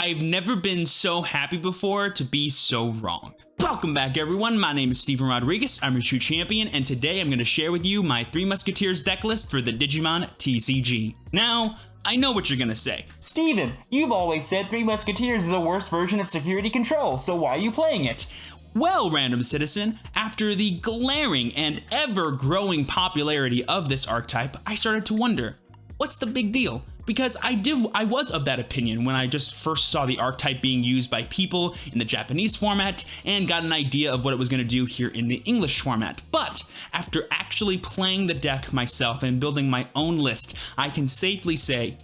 I've never been so happy before to be so wrong. Welcome back everyone, my name is Steven Rodriguez, I'm your true champion, and today I'm going to share with you my 3 Musketeers deck list for the Digimon TCG. Now, I know what you're going to say. Steven, you've always said 3 Musketeers is a worse version of Security Control, so why are you playing it? Well, random citizen, after the glaring and ever-growing popularity of this archetype, I started to wonder, what's the big deal? Because I was of that opinion when I just first saw the archetype being used by people in the Japanese format and got an idea of what it was going to do here in the English format. But after actually playing the deck myself and building my own list, I can safely say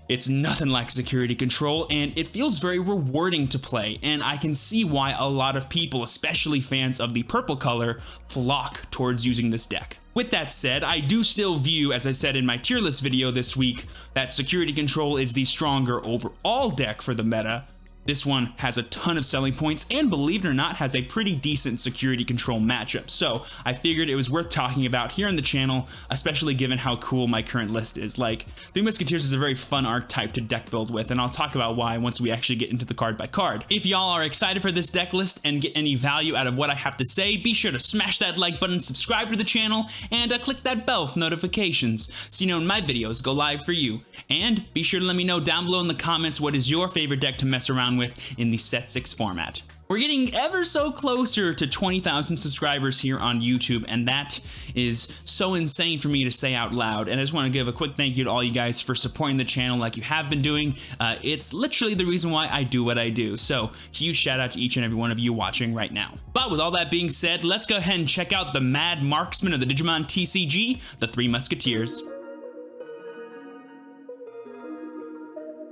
it's nothing like Security Control, and it feels very rewarding to play, and I can see why a lot of people, especially fans of the purple color, flock towards using this deck. With that said, I do still view, as I said in my tier list video this week, that Security Control is the stronger overall deck for the meta. This one has a ton of selling points and, believe it or not, has a pretty decent Security Control matchup. So I figured it was worth talking about here on the channel, especially given how cool my current list is. Like, 3 Musketeers is a very fun archetype to deck build with, and I'll talk about why once we actually get into the card by card. If y'all are excited for this deck list and get any value out of what I have to say, be sure to smash that like button, subscribe to the channel, and click that bell for notifications so you know when my videos go live for you. And be sure to let me know down below in the comments what is your favorite deck to mess around with in the Set 6 format. We're getting ever so closer to 20,000 subscribers here on YouTube, and that is so insane for me to say out loud. And I just want to give a quick thank you to all you guys for supporting the channel like you have been doing. It's literally the reason why I do what I do. So huge shout out to each and every one of you watching right now. But with all that being said, let's go ahead and check out the Mad Marksman of the Digimon TCG, the 3 Musketeers.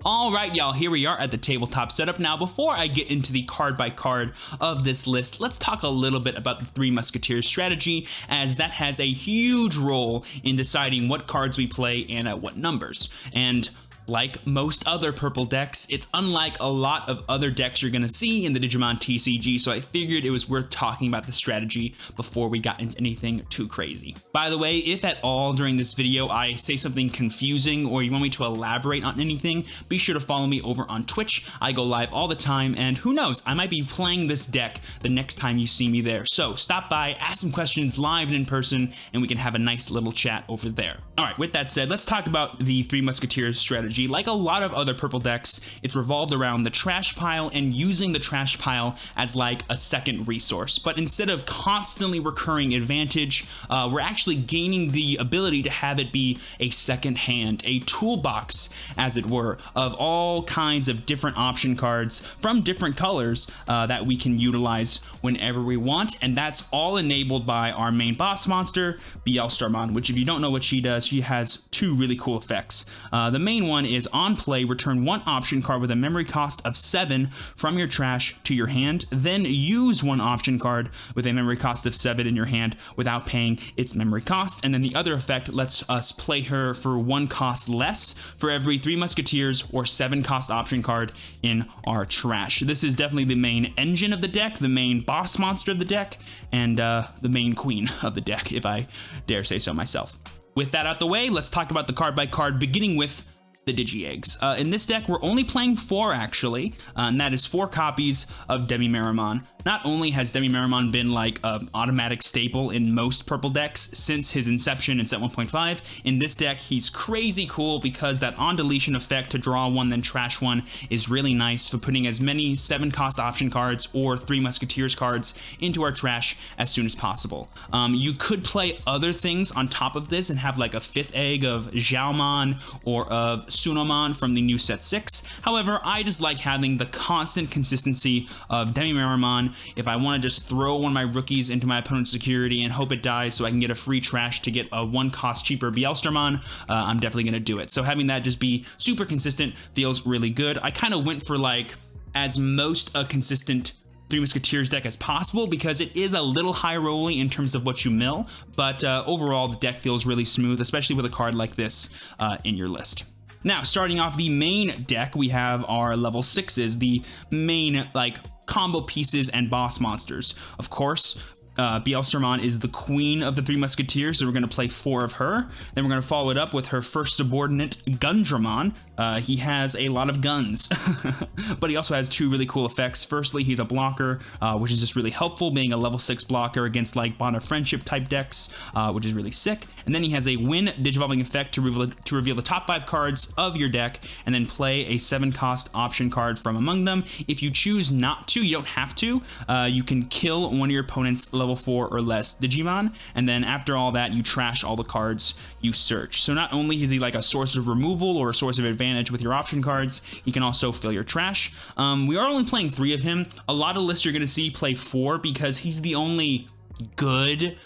Alright y'all, here we are at the tabletop setup. Now before I get into the card by card of this list, let's talk a little bit about the 3 Musketeers strategy, as that has a huge role in deciding what cards we play and at what numbers. And like most other purple decks, it's unlike a lot of other decks you're going to see in the Digimon TCG, so I figured it was worth talking about the strategy before we got into anything too crazy. By the way, if at all during this video I say something confusing or you want me to elaborate on anything, be sure to follow me over on Twitch. I go live all the time, and who knows, I might be playing this deck the next time you see me there. So stop by, ask some questions live and in person, and we can have a nice little chat over there. Alright, with that said, let's talk about the 3 Musketeers strategy. Like a lot of other purple decks, it's revolved around the trash pile and using the trash pile as like a second resource. But instead of constantly recurring advantage, we're actually gaining the ability to have it be a second hand, a toolbox, as it were, of all kinds of different option cards from different colors that we can utilize whenever we want. And that's all enabled by our main boss monster, Starmon, which if you don't know what she does, she has 2 really cool effects. The main one is on play, return 1 option card with a memory cost of 7 from your trash to your hand, then use 1 option card with a memory cost of 7 in your hand without paying its memory cost. And then the other effect lets us play her for 1 cost less for every 3 Musketeers or 7 cost option card in our trash. This is definitely the main engine of the deck, the main boss monster of the deck, and the main queen of the deck, if I dare say so myself. With that out the way, let's talk about the card by card, beginning with the Digi Eggs. In this deck, we're only playing 4 actually, and that is 4 copies of Demi-Meramon. Not only has Demi-Meramon been like an automatic staple in most purple decks since his inception in set 1.5, in this deck he's crazy cool because that on deletion effect to draw 1 then trash 1 is really nice for putting as many 7 cost option cards or 3 Musketeers cards into our trash as soon as possible. You could play other things on top of this and have like a 5th egg of Xiaomon or of Sunomon from the new set 6. However, I just like having the constant consistency of Demi-Meramon. If I want to just throw one of my rookies into my opponent's security and hope it dies so I can get a free trash to get a 1 cost cheaper Starmon, I'm definitely going to do it. So having that just be super consistent feels really good. I kind of went for like as most a consistent 3 Musketeers deck as possible because it is a little high rolling in terms of what you mill, but overall the deck feels really smooth, especially with a card like this in your list. Now, starting off the main deck, we have our level 6s, the main like combo pieces and boss monsters. Of course, Bielsterman is the queen of the Three Musketeers, so we're going to play 4 of her. Then we're going to follow it up with her first subordinate, Gundramon. He has a lot of guns, but he also has 2 really cool effects. Firstly, he's a blocker, which is just really helpful, being a level 6 blocker against like Bond of Friendship type decks, which is really sick. And then he has a win Digivolving effect to reveal the top 5 cards of your deck, and then play a 7-cost option card from among them. If you choose not to, you don't have to. You can kill one of your opponent's level 4 or less Digimon, and then after all that, you trash all the cards you search. So not only is he like a source of removal or a source of advantage with your option cards, he can also fill your trash. We are only playing 3 of him. A lot of lists you're going to see play 4 because he's the only good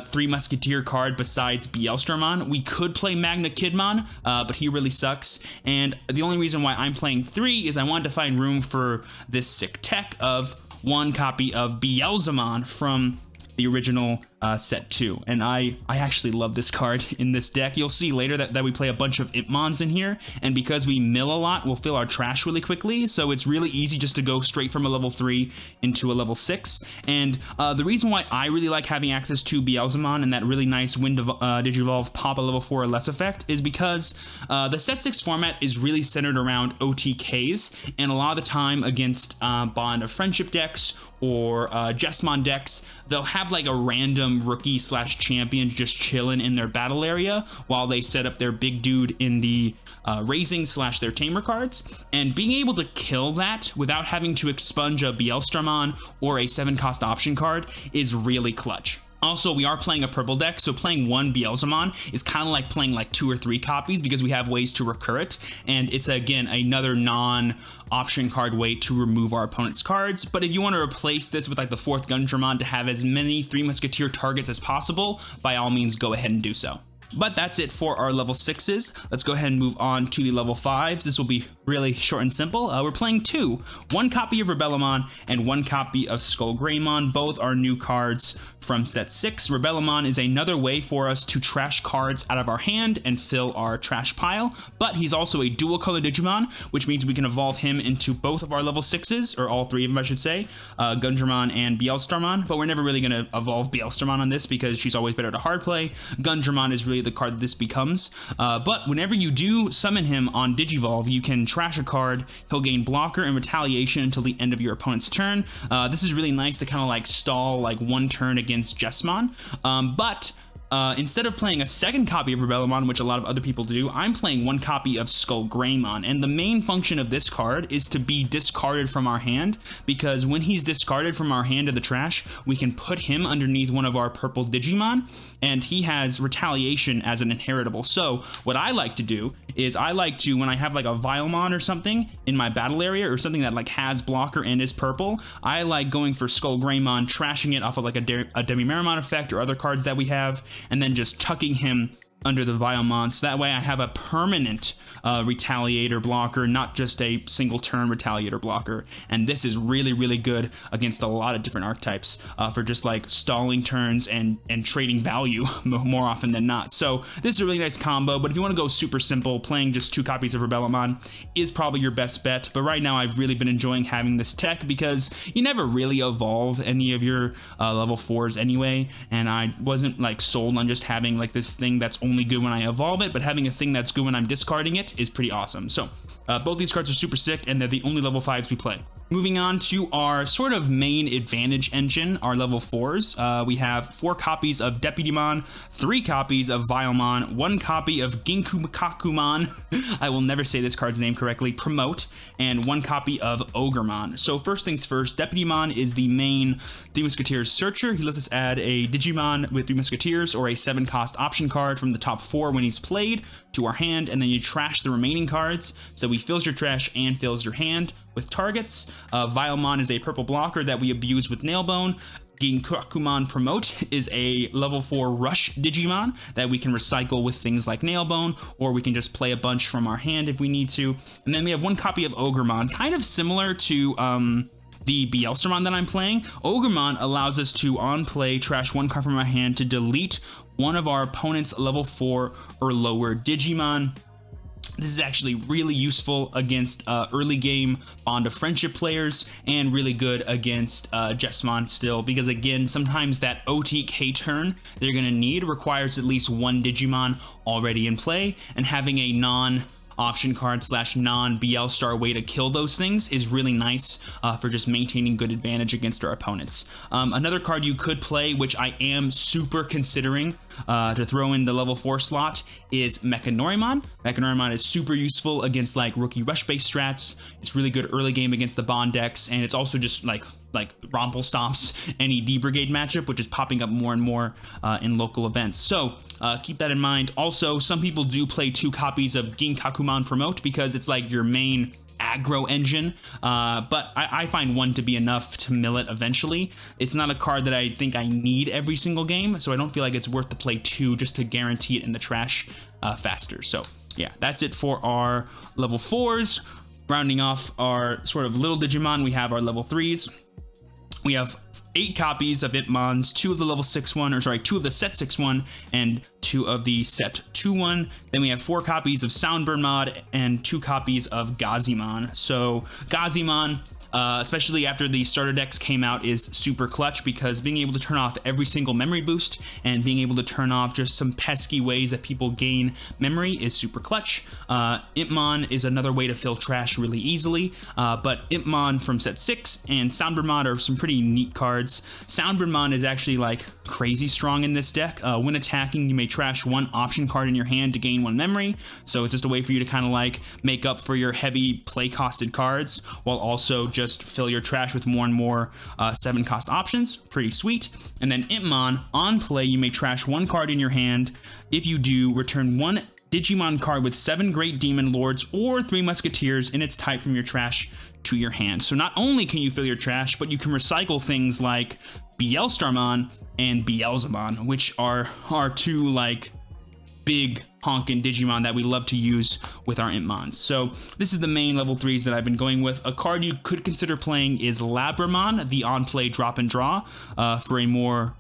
Three Musketeer card besides Bielsterman. We could play Magna Kidmon, but he really sucks. And the only reason why I'm playing 3 is I wanted to find room for this sick tech of 1 copy of Beelzemon from the original set 2, and I actually love this card in this deck. You'll see later that we play a bunch of Impmons in here, and because we mill a lot, we'll fill our trash really quickly, so it's really easy just to go straight from a level 3 into a level 6. And the reason why I really like having access to Beelzemon and that really nice Digivolve pop a level 4 or less effect is because the set 6 format is really centered around OTKs, and a lot of the time against Bond of Friendship decks or Jesmon decks, they'll have like a random rookie/champion just chilling in their battle area while they set up their big dude in the raising/their tamer cards, and being able to kill that without having to expunge a Bielsterman or a 7-cost option card is really clutch. Also, we are playing a purple deck, so playing 1 Beelzemon is kind of like playing like 2 or 3 copies because we have ways to recur it, and it's again another non-option card way to remove our opponent's cards. But if you want to replace this with like the 4th Gundramon to have as many Three Musketeer targets as possible, by all means go ahead and do so. But that's it for our level 6s. Let's go ahead and move on to the level 5s. This will be really short and simple. We're playing 2. 1 copy of Rebellomon and 1 copy of Skullgreymon. Both are new cards from set 6. Rebellomon is another way for us to trash cards out of our hand and fill our trash pile, but he's also a dual color Digimon, which means we can evolve him into both of our level 6s, or all 3 of them I should say, Gundramon and Bielstarmon, but we're never really going to evolve Bielstarmon on this because she's always better to hard play. Gundramon is really the card that this becomes, but whenever you do summon him on Digivolve, you can trash a card. He'll gain blocker and retaliation until the end of your opponent's turn. This is really nice to kind of like stall like 1 turn against Jesmon, but instead of playing a 2nd copy of Rebellomon, which a lot of other people do, I'm playing 1 copy of Skullgreymon, and the main function of this card is to be discarded from our hand, because when he's discarded from our hand to the trash, we can put him underneath one of our purple Digimon, and he has retaliation as an inheritable. So what I like to do is I like to, when I have like a Vilemon or something in my battle area, or something that like has blocker and is purple, I like going for Skullgreymon, trashing it off of like a Demi-Meramon effect or other cards that we have, and then just tucking him under the Vilemon, so that way I have a permanent retaliator blocker, not just a single turn retaliator blocker. And this is really, really good against a lot of different archetypes for just like stalling turns and trading value more often than not. So this is a really nice combo, but if you want to go super simple, playing just 2 copies of Rebellomon is probably your best bet. But right now I've really been enjoying having this tech because you never really evolve any of your level 4s anyway, and I wasn't like sold on just having like this thing that's only good when I evolve it, but having a thing that's good when I'm discarding it is pretty awesome. So both these cards are super sick, and they're the only level 5s we play. Moving on to our sort of main advantage engine, our level 4s. We have 4 copies of Deputymon, 3 copies of Vilemon, 1 copy of Ginkukakumon, I will never say this card's name correctly, Promote, and 1 copy of Ogremon. So first things first, Deputymon is the main Three Musketeers searcher. He lets us add a Digimon with 3 Musketeers or a 7-cost option card from the top 4 when he's played to our hand, and then you trash the remaining cards. So he fills your trash and fills your hand with targets. Vilemon is a purple blocker that we abuse with Nailbone. Ginkukakumon Promote is a level 4 Rush Digimon that we can recycle with things like Nailbone, or we can just play a bunch from our hand if we need to. And then we have 1 copy of Ogremon, kind of similar to the Bielstermon that I'm playing. Ogremon allows us to, on play, trash 1 card from our hand to delete one of our opponent's level 4 or lower Digimon. This is actually really useful against early game Bond of Friendship players, and really good against Jessamon still, because again, sometimes that OTK turn they're going to need requires at least one Digimon already in play, and having a non-option card / non-BL star way to kill those things is really nice for just maintaining good advantage against our opponents. Another card you could play, which I am super considering to throw in the level 4 slot, is Mechanorimon. Mechanorimon is super useful against like rookie rush based strats. It's really good early game against the Bond decks, and it's also just like Rompel stomps any D Brigade matchup, which is popping up more and more in local events. So keep that in mind. Also, some people do play 2 copies of Ginkakumon Promote because it's like your main aggro engine, but I find one to be enough to mill it eventually. It's not a card that I think I need every single game, so I don't feel like it's worth to play 2 just to guarantee it in the trash faster. So yeah, that's it for our level 4s. Rounding off our sort of little Digimon, we have our level 3s. We have 8 copies of Itmons, 2 of the level 6 one, or sorry, 2 of the set 6 one, and 2 of the set 2 one. Then we have 4 copies of Soundburn Mod and 2 copies of Gazimon. So Gazimon, especially after the starter decks came out, is super clutch, because being able to turn off every single memory boost and being able to turn off just some pesky ways that people gain memory is super clutch. Itmon is another way to fill trash really easily, but Itmon from set 6 and Soundburn Mod are some pretty neat cards. Soundburn Mod is actually like crazy strong in this deck. When attacking, you may trash 1 option card in your hand to gain 1 memory, so it's just a way for you to kind of like make up for your heavy play costed cards, while also just fill your trash with more and more 7 cost options. Pretty sweet. And then Itmon, on play, you may trash 1 card in your hand. If you do, return 1 Digimon card with 7 Great Demon Lords or 3 Musketeers in its type from your trash to your hand. So not only can you fill your trash, but you can recycle things like Bielstarmon and Beelzemon, which are 2 like big honkin' Digimon that we love to use with our Itmons. So this is the main level 3s that I've been going with. A card you could consider playing is Labramon, the on-play drop and draw, for a more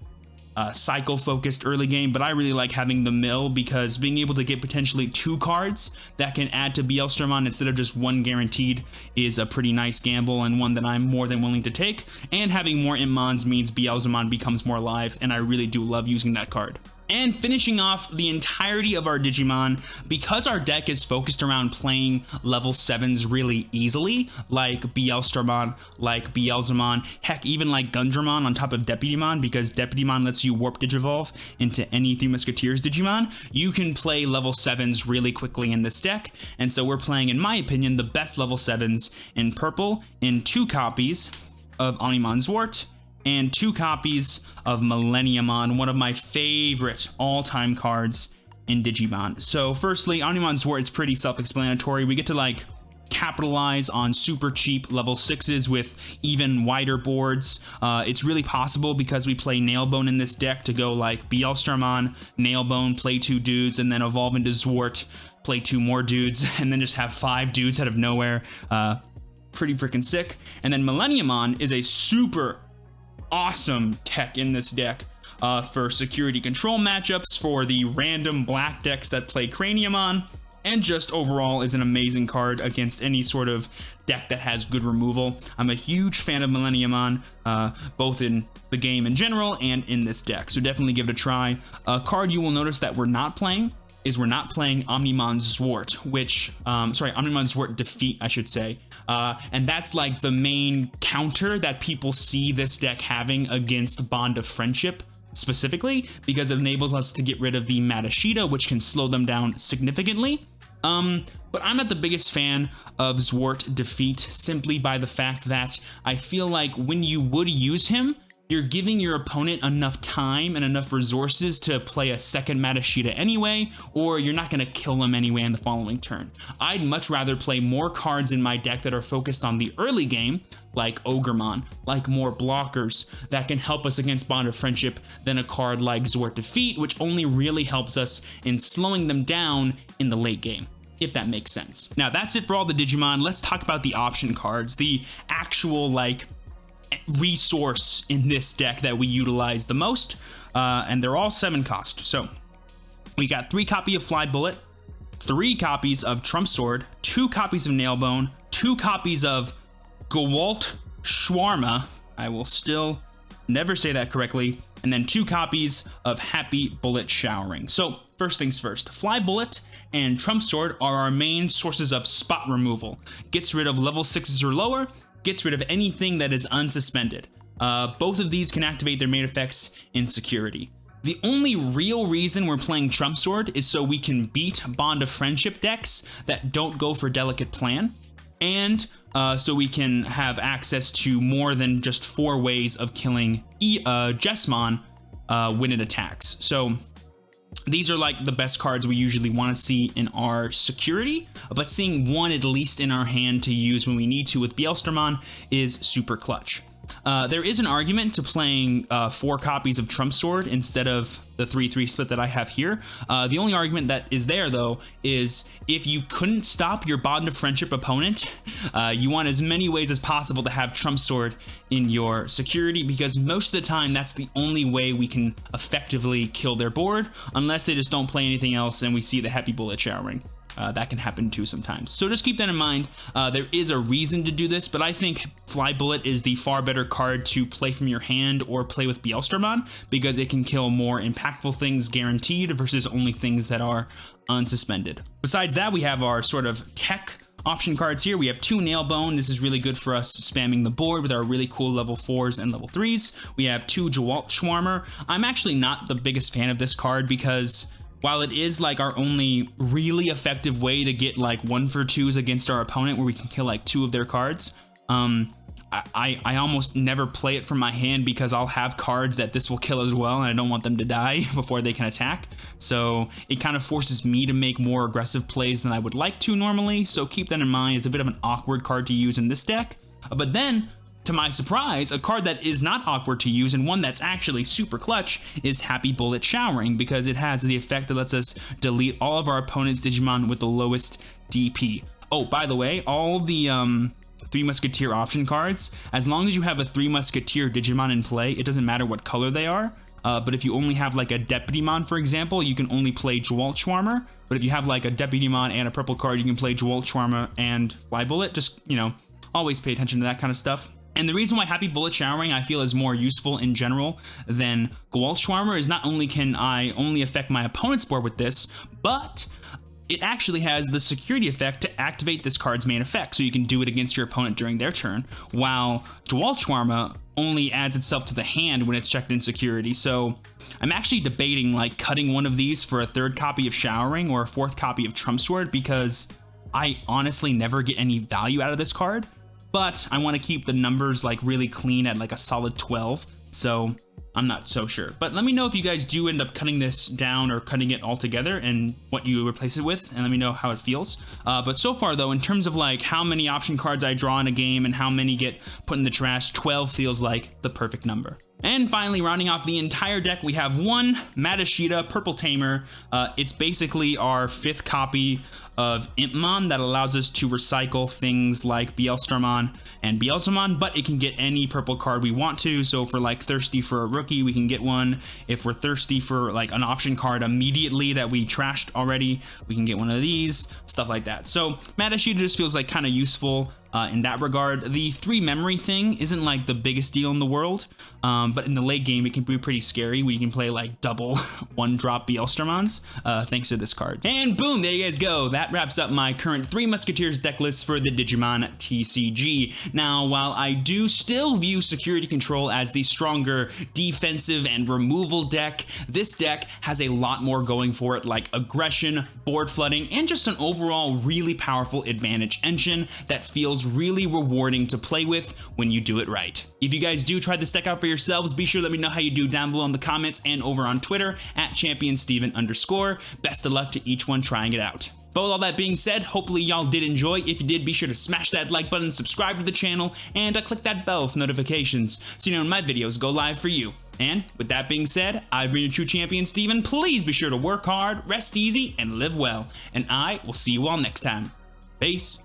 cycle focused early game, but I really like having the mill, because being able to get potentially 2 cards that can add to Bielstarmon instead of just 1 guaranteed is a pretty nice gamble, and one that I'm more than willing to take. And having more Itmons means Beelzemon becomes more alive, and I really do love using that card. And finishing off the entirety of our Digimon, because our deck is focused around playing level 7s really easily, like Bielstarmon, like Beelzemon, heck, even like Gundramon on top of Deputymon, because Deputymon lets you warp Digivolve into any 3 Musketeers Digimon, you can play level 7s really quickly in this deck. And so we're playing, in my opinion, the best level 7s in purple in 2 copies of Omnimon Zwart and 2 copies of Millenniumon, one of my favorite all-time cards in Digimon. So firstly, Omnimon Zwart is pretty self-explanatory. We get to like capitalize on super cheap level 6s with even wider boards. It's really possible, because we play Nailbone in this deck, to go like Bielstarmon, Nailbone, play 2 dudes, and then evolve into Zwart, play 2 more dudes, and then just have 5 dudes out of nowhere. Pretty freaking sick. And then Millenniumon is a super awesome tech in this deck for security control matchups, for the random black decks that play Craniumon, and just overall is an amazing card against any sort of deck that has good removal. I'm a huge fan of Millenniumon, both in the game in general and in this deck, so definitely give it a try. A card you will notice that we're not playing is we're not playing Omnimon Zwart, which, Omnimon Zwart Defeat, I should say. And that's like the main counter that people see this deck having against Bond of Friendship specifically, because it enables us to get rid of the Matashita, which can slow them down significantly. But I'm not the biggest fan of Zwart Defeat, simply by the fact that I feel like when you would use him, you're giving your opponent enough time and enough resources to play a second Matashita anyway, or you're not going to kill them anyway in the following turn. I'd much rather play more cards in my deck that are focused on the early game, like Ogremon, like more blockers that can help us against Bond of Friendship, than a card like Zwart Defeat, which only really helps us in slowing them down in the late game, if that makes sense. Now, that's it for all the Digimon. Let's talk about the option cards, the actual, like, resource in this deck that we utilize the most, and they're all 7 cost. So we got 3 copy of Fly Bullet, 3 copies of Trump Sword, 2 copies of Nailbone, 2 copies of Gewalt Shawarma. I will still never say that correctly. And then 2 copies of Happy Bullet Showering. So first things first, Fly Bullet and Trump Sword are our main sources of spot removal. Gets rid of level 6s or lower, gets rid of anything that is unsuspended. Both of these can activate their main effects in security. The only real reason we're playing Trump Sword is so we can beat Bond of Friendship decks that don't go for Delicate Plan, and so we can have access to more than just 4 ways of killing Jessmon when it attacks. So these are like the best cards we usually want to see in our security, but seeing one at least in our hand to use when we need to with Bielstermon is super clutch. There is an argument to playing 4 copies of Trump Sword instead of the 3-3 split that I have here. The only argument that is there, though, is if you couldn't stop your Bond of Friendship opponent, you want as many ways as possible to have Trump Sword in your security, because most of the time that's the only way we can effectively kill their board, unless they just don't play anything else and we see the Happy Bullet Showering. That can happen too sometimes. So just keep that in mind. There is a reason to do this, but I think Fly Bullet is the far better card to play from your hand or play with Bielstermon, because it can kill more impactful things guaranteed versus only things that are unsuspended. Besides that, we have our sort of tech option cards here. We have 2 Nailbone. This is really good for us spamming the board with our really cool level 4s and level 3s. We have 2 Gewalt Shawarma. I'm actually not the biggest fan of this card because while it is like our only really effective way to get like 1-for-2s against our opponent where we can kill like 2 of their cards, I almost never play it from my hand because I'll have cards that this will kill as well and I don't want them to die before they can attack. So it kind of forces me to make more aggressive plays than I would like to normally. So keep that in mind. It's a bit of an awkward card to use in this deck. But then, to my surprise, a card that is not awkward to use and one that's actually super clutch is Happy Bullet Showering, because it has the effect that lets us delete all of our opponent's Digimon with the lowest DP. Oh, by the way, all the 3 Musketeer option cards, as long as you have a 3 Musketeer Digimon in play, it doesn't matter what color they are. But if you only have like a Deputymon, for example, you can only play Gewalt Shawarma. But if you have like a Deputymon and a purple card, you can play Gewalt Shawarma and Fly Bullet. Just, you know, always pay attention to that kind of stuff. And the reason why Happy Bullet Showering I feel is more useful in general than Gewalt Shawarma is not only can I only affect my opponent's board with this, but it actually has the security effect to activate this card's main effect, so you can do it against your opponent during their turn, while Gewalt Shawarma only adds itself to the hand when it's checked in security. So I'm actually debating like cutting one of these for a 3rd copy of Showering or a 4th copy of Trump Sword, because I honestly never get any value out of this card. But I want to keep the numbers like really clean at like a solid 12, so I'm not so sure. But let me know if you guys do end up cutting this down or cutting it all together and what you replace it with, and let me know how it feels. But so far though, in terms of like how many option cards I draw in a game and how many get put in the trash, 12 feels like the perfect number. And finally, rounding off the entire deck, we have 1 Matashita Purple Tamer. It's basically our 5th copy of Impmon that allows us to recycle things like Bielstermon and Bielsamon, but it can get any purple card we want to. So if we're like thirsty for a rookie, we can get one. If we're thirsty for like an option card immediately that we trashed already, we can get one of these, stuff like that. So Matashita just feels like kind of useful in that regard. The 3 memory thing isn't like the biggest deal in the world, but in the late game it can be pretty scary when you can play like double 1-drop Bielstermons thanks to this card. And boom, there you guys go. That wraps up my current 3 Musketeers deck list for the Digimon TCG. Now, while I do still view Security Control as the stronger defensive and removal deck, this deck has a lot more going for it, like aggression, board flooding, and just an overall really powerful advantage engine that feels really rewarding to play with when you do it right. If you guys do try this deck out for yourselves, be sure to let me know how you do down below in the comments and over on Twitter at @ChampionSteven_. Best of luck to each one trying it out. But with all that being said, hopefully y'all did enjoy. If you did, be sure to smash that like button, subscribe to the channel, and click that bell for notifications so you know when my videos go live for you. And with that being said, I've been your true champion, Steven. Please be sure to work hard, rest easy, and live well. And I will see you all next time. Peace.